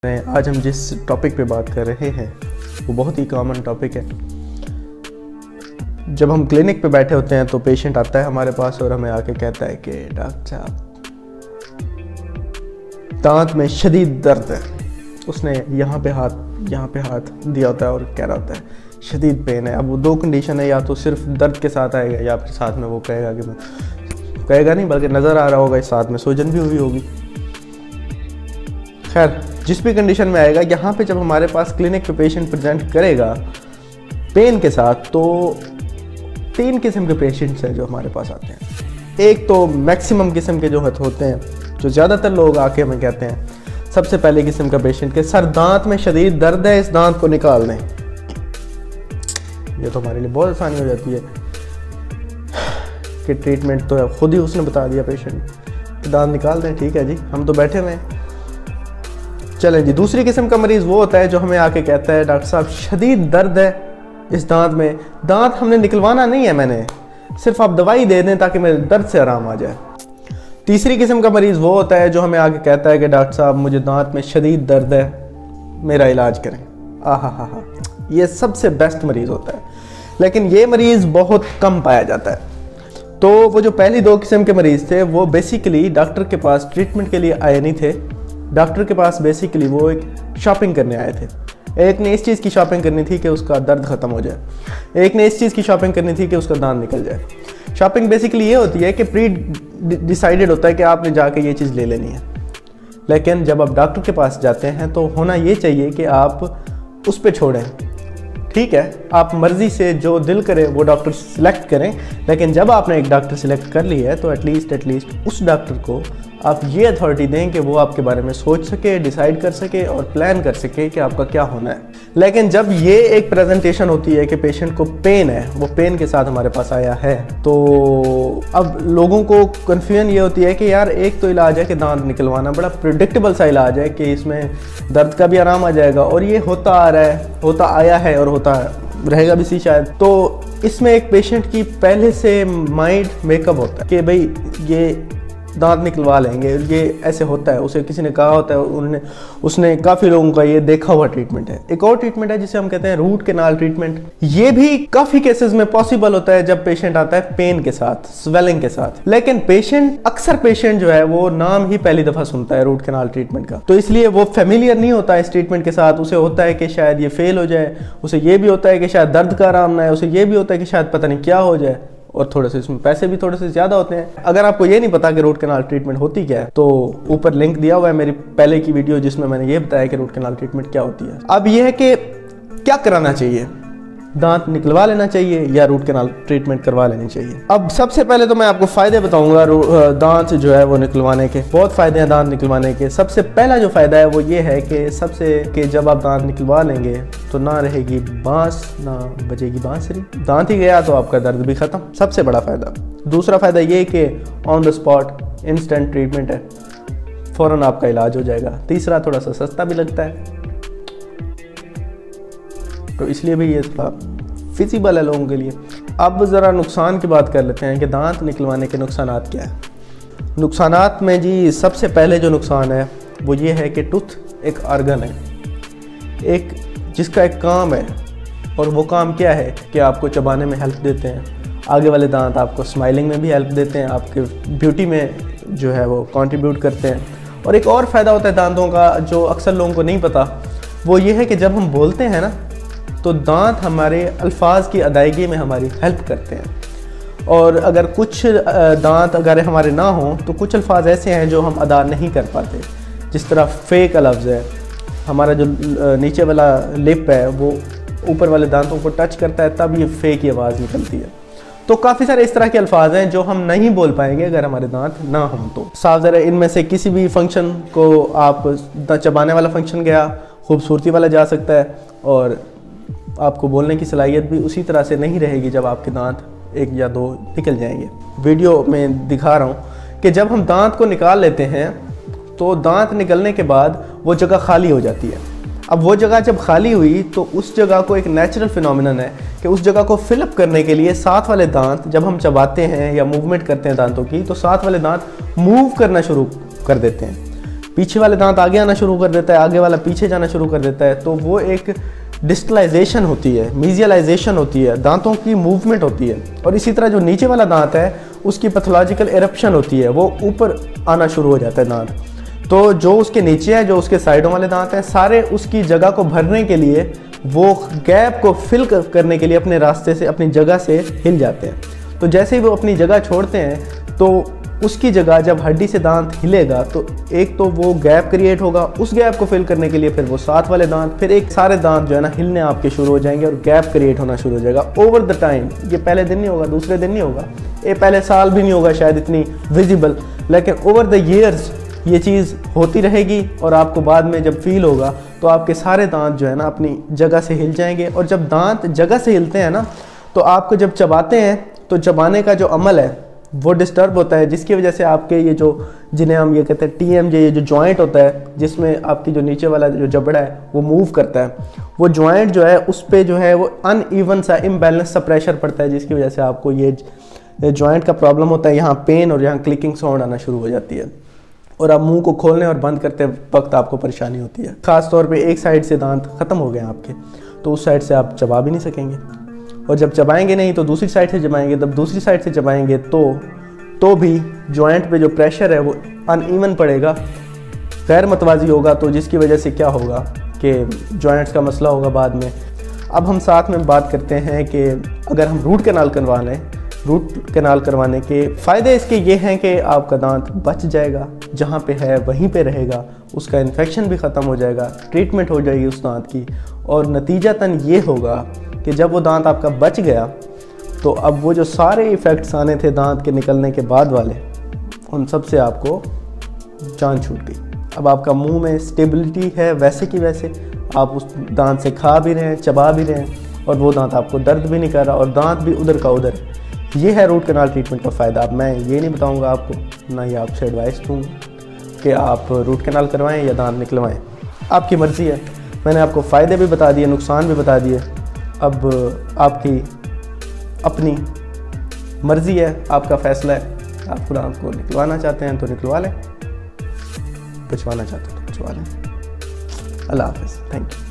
आज हम जिस टॉपिक पे बात कर रहे हैं वो बहुत ही कॉमन टॉपिक है। जब हम क्लिनिक पे बैठे होते हैं तो पेशेंट आता है हमारे पास और हमें आके कहता है कि डॉक्टर साहब दांत में शदीद दर्द है। उसने यहाँ पे हाथ दिया होता है और कह रहा होता है शदीद पेन है। अब वो दो कंडीशन है, या तो सिर्फ दर्द के साथ आएगा या फिर साथ में वो कहेगा कि कहेगा नहीं बल्कि नज़र आ रहा होगा साथ में सूजन भी हुई होगी। खैर जिस भी कंडीशन में आएगा, यहाँ पे जब हमारे पास क्लिनिक पे पेशेंट प्रेजेंट करेगा पेन के साथ, तो 3 किस्म के पेशेंट्स हैं जो हमारे पास आते हैं। एक तो मैक्सिमम किस्म के जो होते हैं, जो ज़्यादातर लोग आके हमें कहते हैं, सबसे पहले किस्म का पेशेंट के सर दांत में शदीद दर्द है, इस दांत को निकाल दें। ये तो हमारे लिए बहुत आसानी हो जाती है कि ट्रीटमेंट तो है, खुद ही उसने बता दिया पेशेंट कि दांत निकाल दें। ठीक है जी, हम तो बैठे हुए हैं, चलें जी। दूसरी किस्म का मरीज़ वो होता है जो हमें आके कहता है डॉक्टर साहब शदीद दर्द है इस दांत में, दांत हमने निकलवाना नहीं है, मैंने सिर्फ आप दवाई दे दें ताकि मेरे दर्द से आराम आ जाए। तीसरी किस्म का मरीज़ वो होता है जो हमें आके कहता है कि डॉक्टर साहब मुझे दांत में शदीद दर्द है, मेरा इलाज करें। आहा, ये सबसे बेस्ट मरीज़ होता है, लेकिन ये मरीज़ बहुत कम पाया जाता है। तो वो जो पहली 2 किस्म के मरीज़ थे वो बेसिकली डॉक्टर के पास ट्रीटमेंट के लिए आए नहीं थे। डॉक्टर के पास बेसिकली वो एक शॉपिंग करने आए थे। एक ने इस चीज़ की शॉपिंग करनी थी कि उसका दर्द ख़त्म हो जाए, एक ने इस चीज़ की शॉपिंग करनी थी कि उसका दांत निकल जाए। शॉपिंग बेसिकली ये होती है कि प्री डिसाइडेड होता है कि आपने जाके ये चीज़ ले लेनी है, लेकिन जब आप डॉक्टर के पास जाते हैं तो होना ये चाहिए कि आप उस पर छोड़ें। ठीक है, आप मर्ज़ी से जो दिल करे वो डॉक्टर सिलेक्ट करें, लेकिन जब आपने एक डॉक्टर सिलेक्ट कर ली है तो एटलीस्ट उस डॉक्टर को आप ये अथॉरिटी दें कि वो आपके बारे में सोच सके, डिसाइड कर सके और प्लान कर सके कि आपका क्या होना है। लेकिन जब ये एक प्रेजेंटेशन होती है कि पेशेंट को पेन है, वो पेन के साथ हमारे पास आया है, तो अब लोगों को कन्फ्यूजन ये होती है कि यार एक तो इलाज है कि दांत निकलवाना, बड़ा प्रिडिक्टेबल सा इलाज है कि इसमें दर्द का भी आराम आ जाएगा, और ये होता आ रहा है, होता आया है और होता रहेगा भी सी शायद। तो इसमें एक पेशेंट की पहले से माइंड मेकअप होता है कि भाई ये दांत निकलवा लेंगे, ये ऐसे होता है। उसे किसी ने कहा होता है, उसने काफ़ी लोगों का ये देखा हुआ ट्रीटमेंट है। एक और ट्रीटमेंट है जिसे हम कहते हैं रूट कैनाल ट्रीटमेंट। ये भी काफ़ी केसेस में पॉसिबल होता है जब पेशेंट आता है पेन के साथ, स्वेलिंग के साथ। लेकिन अक्सर पेशेंट जो है वो नाम ही पहली दफ़ा सुनता है रूट कैनाल ट्रीटमेंट का, तो इसलिए वो फेमिलियर नहीं होता है इस ट्रीटमेंट के साथ। उसे होता है कि शायद ये फेल हो जाए, उसे ये भी होता है कि शायद दर्द का आराम ना है, उसे ये भी होता है कि शायद पता नहीं क्या हो जाए, और थोड़े से इसमें पैसे भी थोड़े से ज़्यादा होते हैं। अगर आपको ये नहीं पता कि रूट कैनाल ट्रीटमेंट होती क्या है, तो ऊपर लिंक दिया हुआ है मेरी पहले की वीडियो जिसमें मैंने ये बताया कि रूट कैनाल ट्रीटमेंट क्या होती है। अब ये है कि क्या कराना चाहिए, दांत निकलवा लेना चाहिए या रूट कैनाल ट्रीटमेंट करवा लेनी चाहिए। अब सबसे पहले तो मैं आपको फ़ायदे बताऊंगा दांत जो है वो निकलवाने के। बहुत फ़ायदे हैं दांत निकलवाने के। सबसे पहला जो फ़ायदा है वो ये है कि जब आप दांत निकलवा लेंगे तो ना रहेगी बांस, ना बजेगी बांसुरी। दांत ही गया तो आपका दर्द भी ख़त्म, सबसे बड़ा फ़ायदा। दूसरा फ़ायदा ये कि on the spot instant treatment है, फ़ौरन आपका इलाज हो जाएगा। तीसरा थोड़ा सा सस्ता भी लगता है, तो इसलिए भी ये फिजिबल है लोगों के लिए। अब ज़रा नुकसान की बात कर लेते हैं कि दांत निकलवाने के नुकसानात क्या है। नुकसानात में जी सबसे पहले जो नुकसान है वो ये है कि टूथ एक ऑर्गन है, एक जिसका एक काम है, और वो काम क्या है कि आपको चबाने में हेल्प देते हैं। आगे वाले दांत आपको स्माइलिंग में भी हेल्प देते हैं, आपके ब्यूटी में जो है वो कंट्रीब्यूट करते हैं। और एक और फ़ायदा होता है दांतों का जो अक्सर लोगों को नहीं पता, वो ये है कि जब हम बोलते हैं ना तो दांत हमारे अल्फाज की अदायगी में हमारी हेल्प करते हैं। और अगर कुछ दांत अगर हमारे ना हों तो कुछ अल्फाज ऐसे हैं जो हम अदा नहीं कर पाते। जिस तरह फ़े का लफ्ज़ है, हमारा जो नीचे वाला लिप है वो ऊपर वाले दांतों को टच करता है, तब ये फ़े की आवाज़ निकलती है। तो काफ़ी सारे इस तरह के अल्फाज हैं जो हम नहीं बोल पाएंगे अगर हमारे दांत ना हों। तो साफ ज़रा इनमें से किसी भी फंक्शन को आप चबाने वाला फंक्शन गया, खूबसूरती वाला जा सकता है, और आपको बोलने की सलाहियत भी उसी तरह से नहीं रहेगी जब आपके दांत 1 या 2 निकल जाएंगे। वीडियो में दिखा रहा हूँ कि जब हम दांत को निकाल लेते हैं तो दांत निकलने के बाद वो जगह खाली हो जाती है। अब वो जगह जब खाली हुई तो उस जगह को एक नेचुरल फिनोमिनन है कि उस जगह को फिलअप करने के लिए साथ वाले दांत, जब हम चबाते हैं या मूवमेंट करते हैं दांतों की, तो साथ वाले दांत मूव करना शुरू कर देते हैं। पीछे वाले दांत आगे आना शुरू कर देता है, आगे वाला पीछे जाना शुरू कर देता है, तो वो एक डिस्टलाइजेशन होती है, मीजियलाइजेशन होती है, दांतों की मूवमेंट होती है। और इसी तरह जो नीचे वाला दांत है उसकी पैथोलॉजिकल एरप्शन होती है, वो ऊपर आना शुरू हो जाता है दांत। तो जो उसके नीचे है, जो उसके साइडों वाले दांत हैं, सारे उसकी जगह को भरने के लिए, वो गैप को फिल करने के लिए अपने रास्ते से, अपनी जगह से हिल जाते हैं। तो जैसे ही वो अपनी जगह छोड़ते हैं तो उसकी जगह जब हड्डी से दांत हिलेगा तो एक तो वो गैप क्रिएट होगा, उस गैप को फिल करने के लिए फिर वो साथ वाले दांत, फिर एक सारे दांत जो है ना हिलने आपके शुरू हो जाएंगे और गैप क्रिएट होना शुरू हो जाएगा ओवर द टाइम। ये पहले दिन नहीं होगा, दूसरे दिन नहीं होगा, ये पहले साल भी नहीं होगा शायद इतनी विजिबल, लेकिन ओवर द ईयर्स ये चीज़ होती रहेगी और आपको बाद में जब फील होगा तो आपके सारे दांत जो है ना अपनी जगह से हिल जाएंगे। और जब दांत जगह से हिलते हैं ना तो आपको जब चबाते हैं तो चबाने का जो अमल है वो डिस्टर्ब होता है, जिसकी वजह से आपके ये जो, जिन्हें हम ये कहते हैं TMJ, ये जो जॉइंट होता है जिसमें आपकी जो नीचे वाला जो जबड़ा है वो मूव करता है, वो जॉइंट जो है उस पर जो है वो अनइवन सा इम्बैलेंस सा प्रेशर पड़ता है, जिसकी वजह से आपको ये जॉइंट का प्रॉब्लम होता है। यहाँ पेन और यहाँ क्लिकिंग साउंड आना शुरू हो जाती है और आप मुंह को खोलने और बंद करते वक्त आपको परेशानी होती है। ख़ास तौर पे एक साइड से दांत ख़त्म हो गए आपके तो उस साइड से आप चबा भी नहीं सकेंगे, और जब चबाएंगे नहीं तो दूसरी साइड से चबाएंगे, तब दूसरी साइड से चबाएंगे तो भी जॉइंट पे जो प्रेशर है वो अनइवन पड़ेगा, गैर मतवाजी होगा, तो जिसकी वजह से क्या होगा कि जॉइंट्स का मसला होगा बाद में। अब हम साथ में बात करते हैं कि अगर हम रूट कैनाल करवा लें, रूट कैनाल करवाने के फ़ायदे इसके ये हैं कि आपका दांत बच जाएगा, जहाँ पे है वहीं पे रहेगा, उसका इन्फेक्शन भी ख़त्म हो जाएगा, ट्रीटमेंट हो जाएगी उस दांत की, और नतीजतन ये होगा कि जब वो दांत आपका बच गया तो अब वो जो सारे इफ़ेक्ट्स आने थे दांत के निकलने के बाद वाले, उन सब से आपको जान छूट गई। अब आपका मुंह में स्टेबिलिटी है वैसे की वैसे, आप उस दांत से खा भी रहे हैं, चबा भी रहे हैं, और वो दांत आपको दर्द भी नहीं कर रहा और दांत भी उधर का उधर। ये है रूट कैनाल ट्रीटमेंट का फ़ायदा। अब मैं ये नहीं बताऊंगा आपको, ना ही आपसे एडवाइस दूँगा कि आप रूट कैनाल करवाएं या दांत निकलवाएं, आपकी मर्ज़ी है। मैंने आपको फ़ायदे भी बता दिए, नुकसान भी बता दिए। अब आपकी अपनी मर्ज़ी है, आपका फ़ैसला है। आप दांत को निकलवाना चाहते हैं तो निकलवा लें, बचवाना चाहते हैं तो बचवा लें। अल्लाह हाफ़िज़, थैंक यू।